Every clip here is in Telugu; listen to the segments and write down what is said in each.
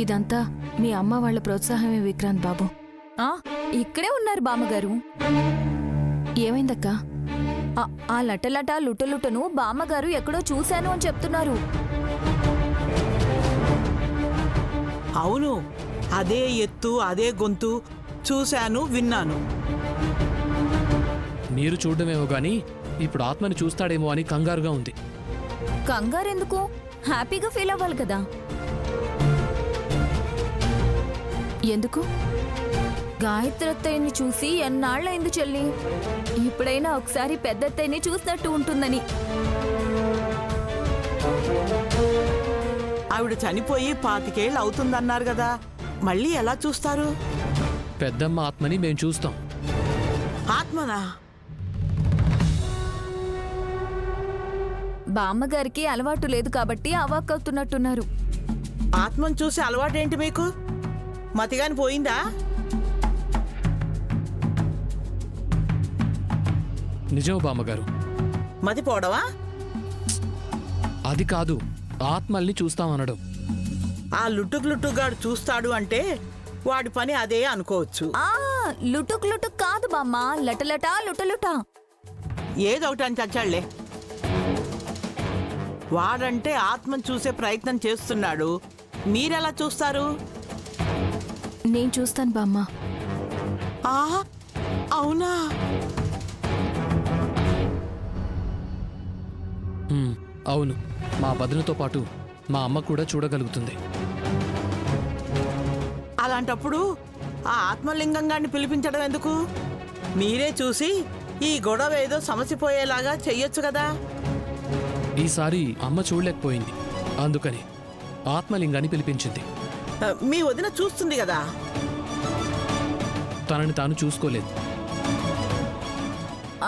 ఇదంతా మీ అమ్మ వాళ్ళ ప్రోత్సాహమే విక్రాంత్ బాబు. ఇక్కడే ఉన్నారు బామ్మగారు. ఏమైందక్కా? ఆ లటలట లుటలుటను బామ్మగారు ఎక్కడో చూశాను అని చెప్తున్నారు. అవును, అదే ఎత్తు, అదే గొంతు చూశాను, విన్నాను. మీరు చూడడమేమో గాని ఇప్పుడు ఆత్మని చూస్తాడేమో అని కంగారుగా ఉంది. కంగారెందుకు? హ్యాపీగా ఫీల్ అవ్వాలి కదా. ఎందుకు? గాయత్రత్తయ్యని చూసి ఎన్నాళ్ళైంది చెల్లి. ఇప్పుడైనా ఒకసారి పెద్దత్తయ్యని చూసినట్టు ఉంటుందని. ఆవిడ చనిపోయి 25 ఏళ్ళు అవుతుందన్నారు కదా, మళ్ళీ ఎలా చూస్తారు? పెద్దమ్మ ఆత్మని మేం చూస్తాం. ఆత్మనా? బామ్మగారికి అలవాటు లేదు కాబట్టి అవాక్కవుతున్నట్టున్నారు. ఆత్మను చూసి అలవాటేంటి మీకు? మతిగాని పోయిందా? నిజం బామ్మగారు. మతి పోవడమా? అది కాదు, ఆత్మల్ని చూస్తామనడం. ఆ లుట్టుగాడు చూస్తాడు అంటే వాడి పని అదే అనుకోవచ్చు. లుటుక్ లుటుక్ కాదు బామ్మ, లటలట లుటలుట. ఏదొకటి అని చచ్చాళ్లే. వాడంటే ఆత్మను చూసే ప్రయత్నం చేస్తున్నాడు, మీరెలా చూస్తారు? నేను చూస్తాను బామ్మ. అవునా? అవును, మా వదినతో పాటు మా అమ్మ కూడా చూడగలుగుతుంది. అలాంటప్పుడు ఆ ఆత్మలింగంగాన్ని పిలిపించడం ఎందుకు? మీరే చూసి ఈ గొడవ ఏదో సమసిపోయేలాగా చెయ్యొచ్చు కదా. ఈసారి అమ్మ చూడలేకపోయింది, అందుకని ఆత్మలింగాన్ని పిలిపించింది. మీ వదిన చూస్తుంది కదా. తనని తాను చూసుకోలేదు.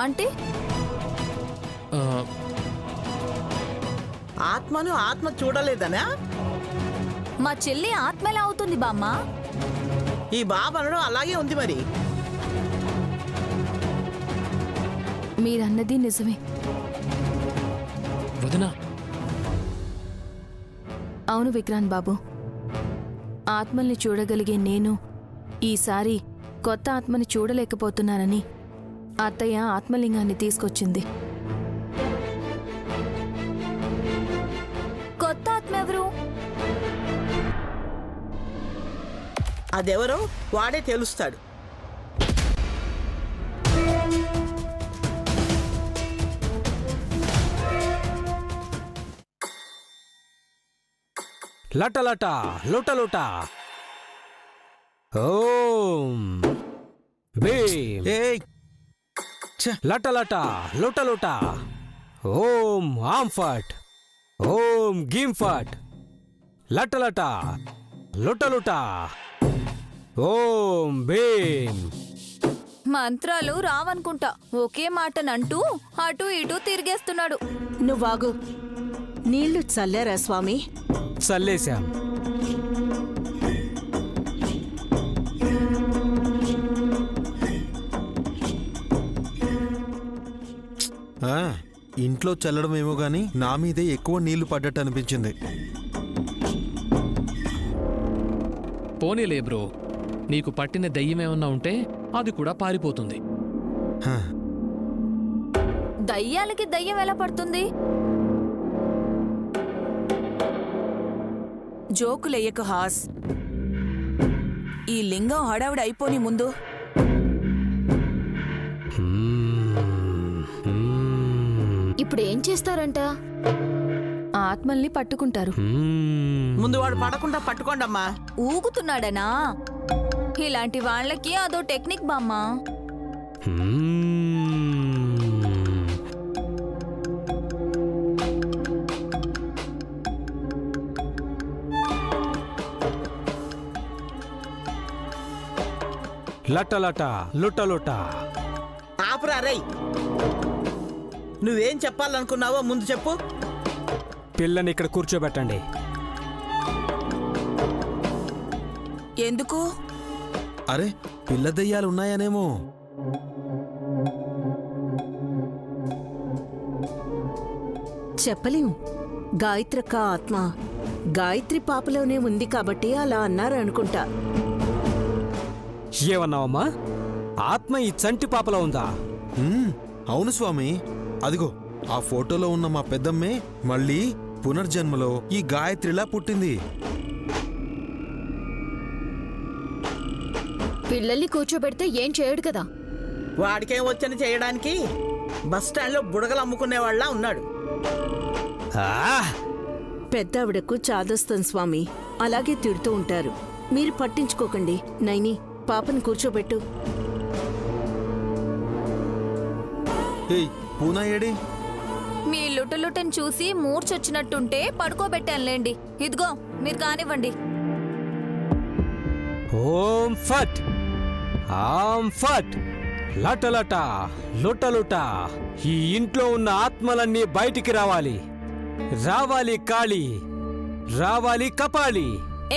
అంటే ఆత్మను ఆత్మ చూడలేదనా? మా చెల్లి ఆత్మ ఎలా అవుతుంది బామ్మ? ఈ బాబు అనడం అలాగే ఉంది మరి. మీరన్నది నిజమే. వదినా? అవును విక్రాంత్ బాబు, ఆత్మల్ని చూడగలిగే నేను ఈసారి కొత్త ఆత్మని చూడలేకపోతున్నానని అత్తయ్య ఆత్మలింగాన్ని తీసుకొచ్చింది. కొత్త ఆత్మ ఎవరు? అదెవరో వాడే తెలుస్తాడు. లటలట లుటలుట ఓం భీం. లటలట లుటలుట ఓం ఆంఫట్ ఓం గీంఫట్. లటలట లుటలుట ఓం భీం. మంత్రాలు రావనుకుంటా. ఒకే మాటనంటూ అటు ఇటు తిరిగేస్తున్నాడు. నువ్వాగు. నీళ్లు చల్లారా స్వామి? చల్లేశాం. ఇంట్లో చల్లడమేమో గాని నా మీదే ఎక్కువ నీళ్లు పడ్డట్టు అనిపించింది. పోనీలే బ్రో, నీకు పట్టిన దయ్యమేమన్నా ఉంటే అది కూడా పారిపోతుంది. దయ్యాలకి దయ్యం ఎలా పడుతుంది? జోకులెయ్యకు హాస్. ఈ లింగం హడావిడి అయిపోని ముందు ఇప్పుడు ఏం చేస్తారంట? ఆత్మల్ని పట్టుకుంటారు. ముందు వాడు పడకుండా పట్టుకోండమ్మా. ఊగుతున్నాడనా? ఇలాంటి వాళ్ళకి అదో టెక్నిక్ బామ్మ. లటలట లుటలుట. ఆపురా రై. నువ్వేం చెప్పాలనుకున్నావో ముందు చెప్పు. పిల్లని ఇక్కడ కూర్చోబెట్టండి. ఎందుకు? అరే, పిల్ల దెయ్యాలు ఉన్నాయనేమో. చెప్పలేం. గాయత్రక్క ఆత్మ గాయత్రి పాపలోనే ఉంది కాబట్టి అలా అన్నారు అనుకుంటా. ఏమన్నావమ్మా? ఆత్మ ఈ చంటి పాపలో ఉందా? అవును స్వామి, అదిగో ఆ ఫోటోలో ఉన్న మా పెద్దమ్మే మళ్ళీ పునర్జన్మలో ఈ గాయత్రిలా పుట్టింది. పిల్లల్ని కూర్చోబెడితే ఏం చేయడు కదా. వాడికేం వచ్చని చేయడానికి బస్ స్టాండ్లో బుడగలు అమ్ముకునేవాళ్ళ ఉన్నాడు. పెద్దావిడకు చాదస్తం స్వామి, అలాగే తిడుతూ ఉంటారు. మీరు పట్టించుకోకండి. నైని, పాపని కూర్చోబెట్టు. ఏయ్ పూనా ఏడి? మీ లుటలుటని చూసి మూర్చొచ్చినట్టుంటే పడుకోబెట్టానులేండి. ఇదిగో మీరు కానివ్వండి. ఓం ఫట్ ఆం ఫట్ లటలట లుటలుట. ఈ ఇంట్లో ఉన్న ఆత్మలన్నీ బయటికి రావాలి. రావాలి కాళీ, రావాలి కపాలి.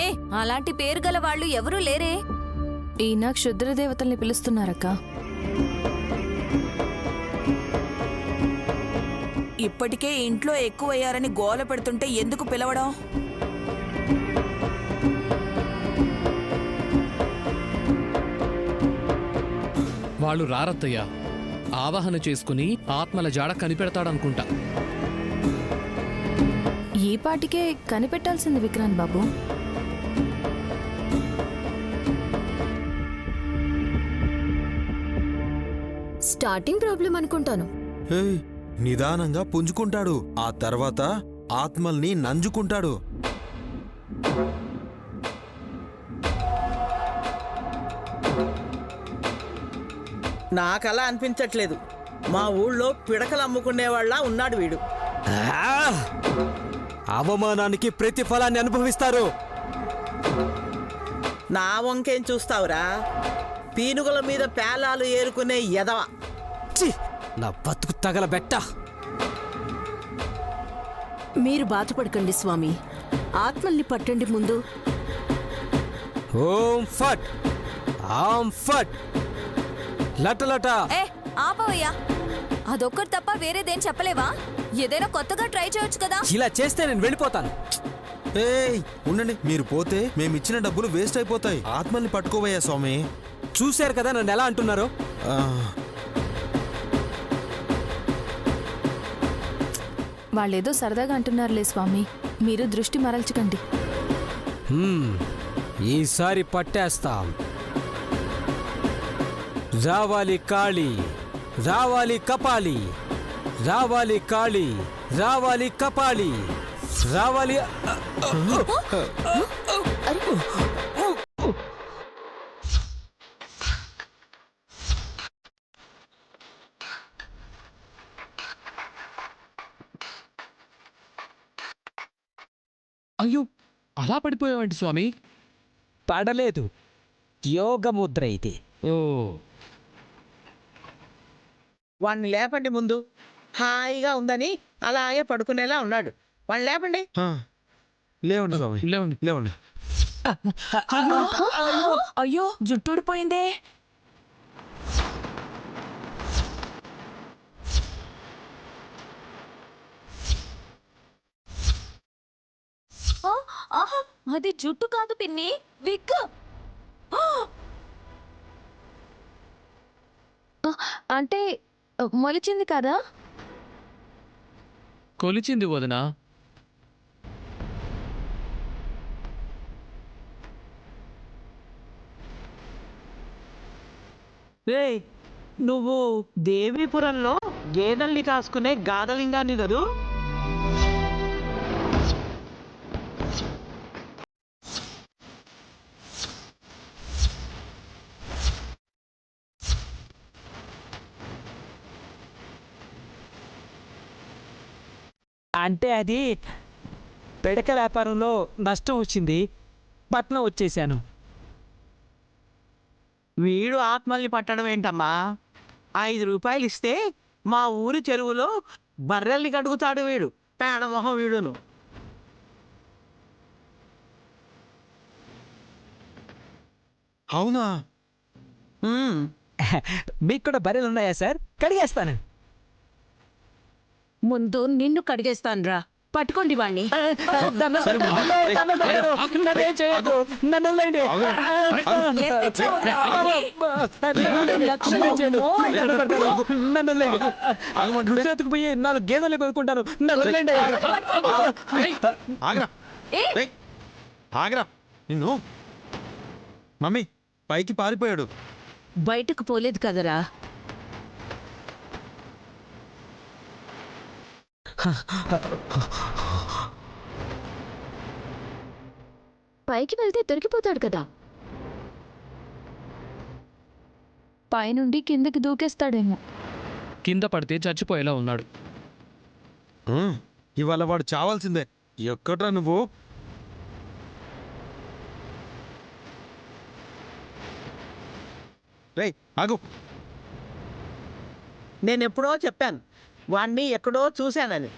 ఏ అలాంటి పేరు గల వాళ్ళు ఎవరూ లేరే. ఈయన క్షుద్రదేవతల్ని పిలుస్తున్నారక్క. ఇప్పటికే ఇంట్లో ఎక్కువయ్యారని గోల పెడుతుంటే ఎందుకు పిలవడం? వాళ్ళు రారత్తయ్య. ఆవాహన చేసుకుని ఆత్మల జాడ కనిపెడతాడనుకుంటా. ఈ పాటికే కనిపెట్టాల్సింది విక్రాంత్ బాబు. స్టార్టింగ్ ప్రాబ్లం అనుకుంటాను. ఏయ్ నిదానంగా పుంజుకుంటాడు, ఆ తర్వాత ఆత్మల్ని నంజుకుంటాడు. నాకలా అనిపించట్లేదు. మా ఊళ్ళో పిడకలు అమ్ముకునేవాళ్ళ ఉన్నాడు వీడు. అవమానానికి ప్రతిఫలాన్ని అనుభవిస్తారు. నా వంకేం చూస్తావురా? పీనుగుల మీద పేలాలు ఏరుకునే ఎదవ. ఛీ! నా బతుకు తగలబెట్ట. మీరు బాధపడకండి స్వామి, ఆత్మల్ని పట్టండి ముందు. ఓం ఫట్ ఆం ఫట్ లటలట. ఏ ఆపవయ్యా, అదొక్కటి తప్ప వేరేదేం చెప్పలేవా? ఏదైనా కొత్తగా ట్రై చేయొచ్చు కదా. ఇలా చేస్తే నేను వెళ్ళిపోతాను. ఏయ్ ఉండండి, మీరు పోతే మేమిచ్చిన డబ్బులు వేస్ట్ అయిపోతాయి. ఆత్మల్ని పట్టుకోవయ్యా స్వామి. చూశారు కదా నన్ను ఎలా అంటున్నారు. ఆ, వాళ్ళేదో సరదాగా అంటున్నారులే స్వామి, మీరు దృష్టి మరల్చకండి. ఈసారి పట్టేస్తాం. రావాలి కాళీ, రావాలి కపాలి, రావాలి కాళీ, రావాలి కపాలి, రావాలి. అయ్యో, అలా పడిపోయావంటి స్వామి? పడలేదు, యోగముద్ర ఇది. ఓ, వాణ్ణి లేపండి ముందు. హాయిగా ఉందని అలాగే పడుకునేలా ఉన్నాడు. వాణ్ణి లేపండి. లేవండి స్వామి, లేవండి. లేవండి. అయ్యో, జుట్టు ఊడిపోయిందే. అది జుట్టు కాదు పిన్ని, విగ్. అంటే మొలిచింది కదా. కొలిచింది వదినా. రేయ్, నువ్వు దేవీపురంలో గేదెల్ని కాసుకునే గాదలింగాన్ని కదూ? అంటే అది పిడక వ్యాపారంలో నష్టం వచ్చింది, పట్నం వచ్చేసాను. వీడు ఆత్మల్ని పట్టడం ఏంటమ్మా? 5 రూపాయలు ఇస్తే మా ఊరి చెరువులో బర్రెల్ని కడుగుతాడు వీడు. పేడమొహం వీడును. అవునా? మీకు కూడా బర్రెలు ఉన్నాయా సార్? కడిగేస్తాను. ముందు నిన్ను కడిగేస్తాన్రా. పట్టుకోండి వాణ్ణి. నన్నేం చేయొద్దు. నన్ను వదిలేయండి. నన్ను వదిలేయండి. గుడిసెత్తుకు పోయి 4 గేదెలు కొనుక్కుంటాను. నన్ను వదిలేయండి. ఆగ్రా రేయ్, ఆగ్రా నిన్ను. మమ్మీ పైకి పారిపోయాడు. బయటకు పోలేదు కదరా. పైకి వెళ్తే దొరికిపోతాడు కదా. పైనుండి కిందకి దూకేస్తాడేమో. కింద పడితే చచ్చిపోయేలా ఉన్నాడు. ఇవాళ వాడు చావాల్సిందే. ఎక్కడ్రా నువ్వు? రేయ్ ఆగు. నేనెప్పుడో చెప్పాను వాణ్ణి ఎక్కడో చూశానని.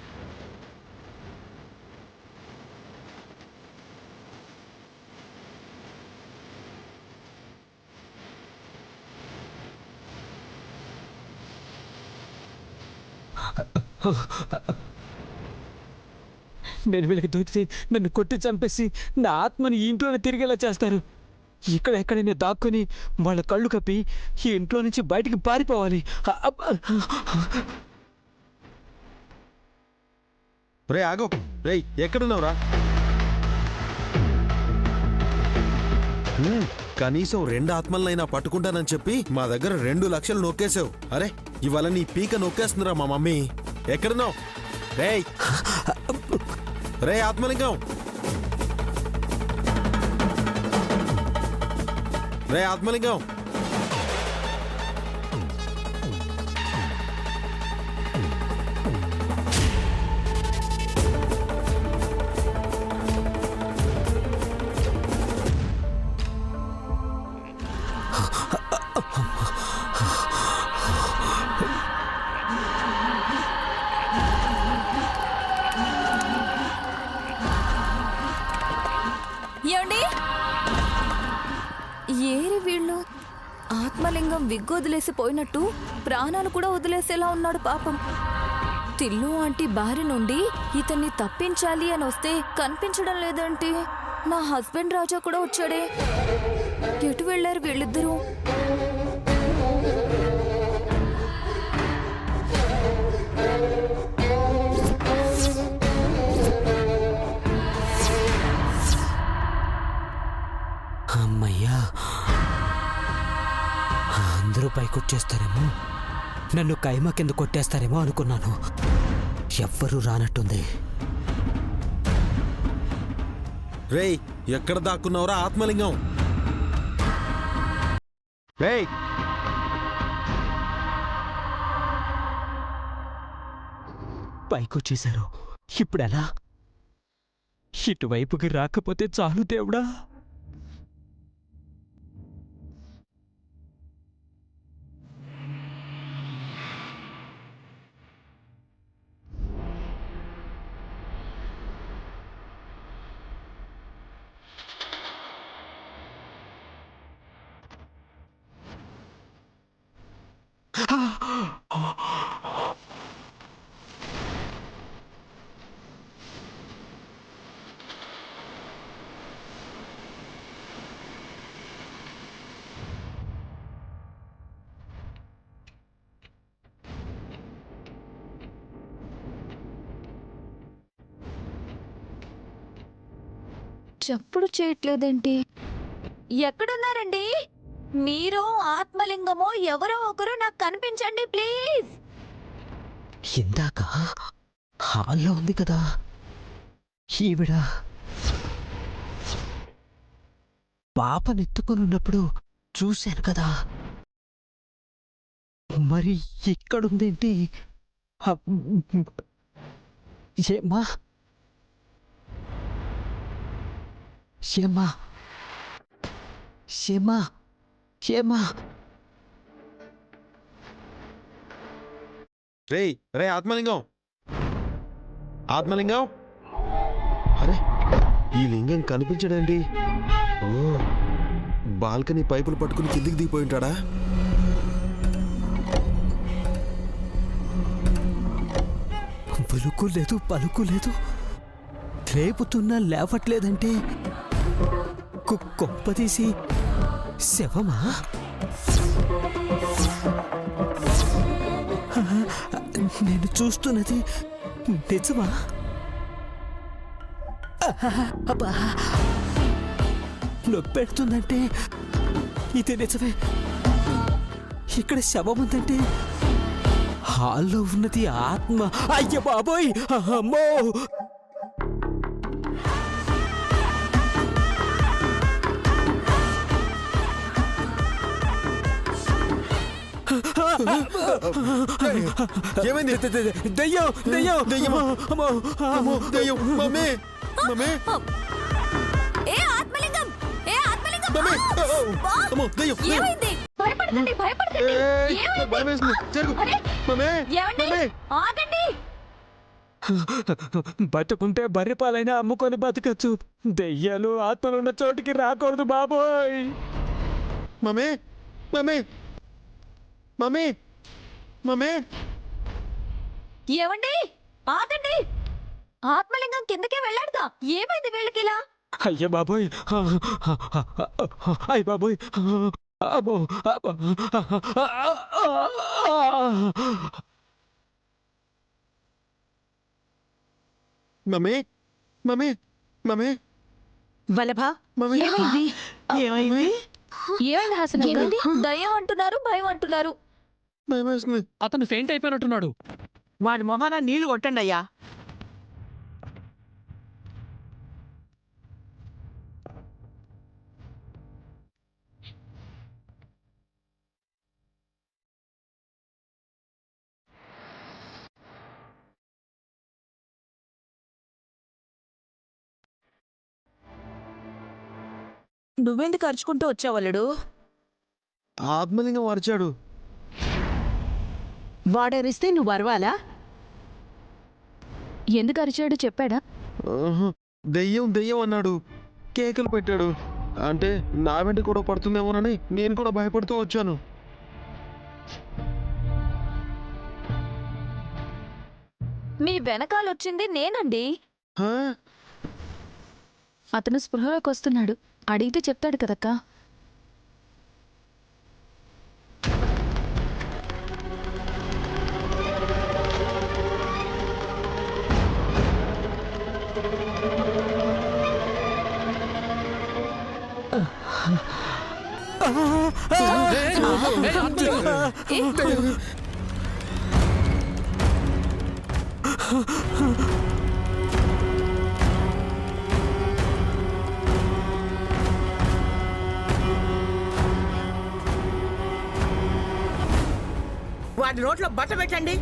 నేను వీళ్ళకి దొరికితే నన్ను కొట్టి చంపేసి నా ఆత్మని ఈ ఇంట్లోనే తిరిగేలా చేస్తారు. ఇక్కడ ఎక్కడైనా దాక్కుని వాళ్ళ కళ్ళు కప్పి ఈ ఇంట్లో నుంచి బయటికి పారిపోవాలి. రే ఆగు. రేయ్ ఎక్కడున్నావురా? కనీసం 2 ఆత్మలనైనా పట్టుకుంటానని చెప్పి మా దగ్గర 2 లక్షలు నొక్కేసావు. అరే ఇవాళ నీ పీక నొక్కేస్తుందిరా మా మమ్మీ. ఎక్కడున్నావు? రేయ్ రే ఆత్మలింగం, రే ఆత్మలింగం. ఏమండి? ఏరి వీళ్ళు ఆత్మలింగం విగ్గొదిలేసి పోయినట్టు ప్రాణాలు కూడా వదిలేసేలా ఉన్నాడు పాపం. తిల్లు ఆంటీ బారి నుండి ఇతన్ని తప్పించాలి అని వస్తే కనిపించడం లేదంటే నా హస్బెండ్ రాజా కూడా వచ్చాడే. ఎటు వెళ్ళారు వీళ్ళిద్దరూ? అమ్మయ్యా, అందరూ పైకొచ్చేస్తారేమో, నన్ను కైమ కింద కొట్టేస్తారేమో అనుకున్నాను. ఎవ్వరూ రానట్టుంది. రేయ్ ఎక్కడ దాక్కున్నావురా ఆత్మలింగం? రేయ్ పైకొచ్చేశారు. ఇప్పుడెలా? ఇటువైపుకి రాకపోతే చాలు దేవుడా. చప్పుడు చేయట్లేదేంటి? ఎక్కడున్నారండి మీరు? ఆత్మలింగమో ఎవరో ఒకరు నాకు కనిపించండి ప్లీజ్. ఇందాక హాల్లో ఉంది కదా ఈవిడ. పాపనెత్తుకొనున్నప్పుడు చూశాను కదా, మరి ఇక్కడుందేంటి? ఏమ్మా ఏమ్మా ఏమ్మా ఏమ్మా? రేయ్ రే ఆత్మలింగం, ఆత్మలింగం. అరే ఈ లింగం కనిపించడండి. ఓ బాల్కనీ పైపులు పట్టుకుని కిందికి దిగిపోయి ఉంటాడా? పలుకు లేదు, పలుకు లేదు. లేపుతున్నా లేవట్లేదంటే కొంపదీసి శవమా? నేను చూస్తున్నది నిజమా? అబ్బా, నొప్పెడుతుందంటే ఇది నిజమే. ఇక్కడ శవం ఉందంటే హాల్లో ఉన్నది ఆత్మ. అయ్య బాబోయ్, అమ్మో! ఏమైంది? దయ్యం దయ్యం దయ్యమా? అమ్మో, అమ్మో, దయ్యం. మమ్మీ మమ్మీ ఏ ఆత్మలింగం, ఏ ఆత్మలింగం! మమ్మీ బా! అమ్మో, దయ్యం దయ్యం. ఏమైంది? భయపడకండి, భయపడకండి. ఏయ్, ఏమైంది? భయం వేస్తుంది. జరుగు. మమ్మీ ఏమండి? మమ్మీ ఆగండి. బతుకుంటే బర్రెపాలైనా అమ్ముకొని బతకచ్చు. దెయ్యాలు ఆత్మలున్న చోటికి రాకూడదు బాబోయ్. మమ్మీ మమ్మీ మమ్మీ మమ్మీ ఏమండి? ఆగండి. ఆత్మలింగం కిందకే వెళ్ళాడుగా. ఏమైంది వీళ్ళకిలా? అయ్య బాబోయ్, అయ్య బాబోయ్, అబ్బో, అబ్బో. Mummy mummy mummy Vallabha, mummy ఏమైంది? ఏమైంది? ఏమైంది హాసన్? ఏమైంది? దయ్యం అంటున్నారు, భయం అంటున్నారు. భయం వేస్తుంది. అతను ఫెయింట్ అయిపోయినట్టున్నాడు. వాడి మొహాన నీళ్లు కొట్టండి అయ్యా. నువ్వెందుకు అరుచుకుంటూ వచ్చావల్లుడు? ఆత్మలింగం అరిచాడు. వాడరిస్తే నువ్వు అరవాలా? ఎందుకు అరిచాడు చెప్పాడా? ఆహా, దెయ్యం దెయ్యం అన్నాడు. కేకలు పెట్టాడు. అంటే నా వెంట కూడా పడుతుందేమోనని నేను కూడా భయపడుతూ వచ్చాను. మీ వెనకాలొచ్చింది నేనండి. హా? అతను స్పృహలోకి వస్తున్నాడు. అడిగితే చెప్తాడు కదక్కా. వాడి నోట్లో బట్ట పెట్టండి.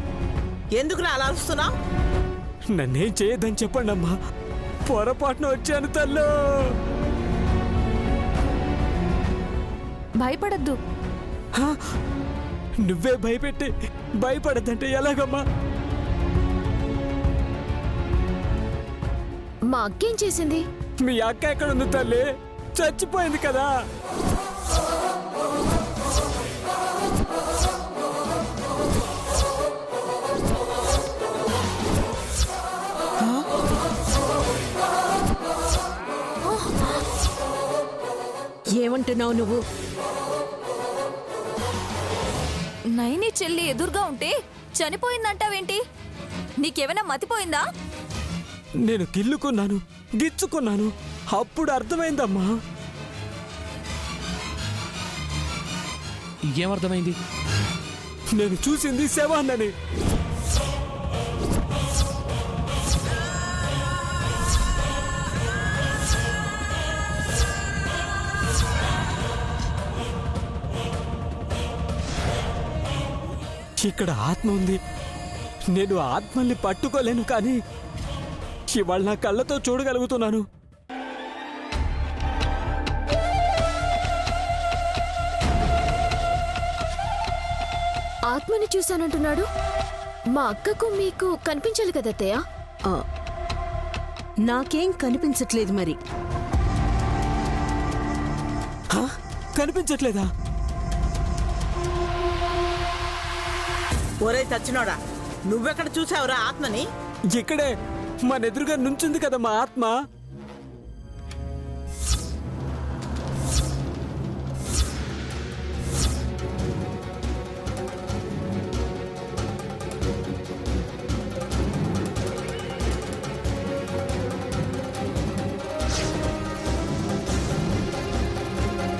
ఎందుకులా అలా అరుస్తున్నావు? నన్నేం చేయొద్దని చెప్పండి అమ్మా. పొరపాటున వచ్చాను తల్లో. భయపడద్దు. నువ్వే భయపెట్టి భయపడద్దంటే ఎలాగమ్మా? మా అక్కేం చేసింది? మీ అక్క ఎక్కడుంది తల్లి? చచ్చిపోయింది కదా. ఏమంటున్నావు నువ్వు? నైని చెల్లి ఎదురుగా ఉంటే చనిపోయిందంటావేంటి? నీకేమైనా మతిపోయిందా? నేను గిల్లుకున్నాను, గిచ్చుకున్నాను. అప్పుడు అర్థమైందమ్మా. ఏమర్థమైంది? నేను చూసింది శవాన్నని. ఇక్కడ ఆత్మ ఉంది. నేను ఆత్మల్ని పట్టుకోలేను, కానీ ఇవాళ నా కళ్ళతో చూడగలుగుతున్నాను. ఆత్మని చూశానంటున్నాడు. మా అక్కకు మీకు కనిపించాలి కదా అత్తయ్య? ఆ, నాకేం కనిపించట్లేదు మరి. హా? కనిపించట్లేదా? ఒరే చచ్చినోడా, నువ్వెక్కడ చూసావురా ఆత్మని? ఇక్కడే మన ఎదురుగా నుంచుంది కదా మా ఆత్మ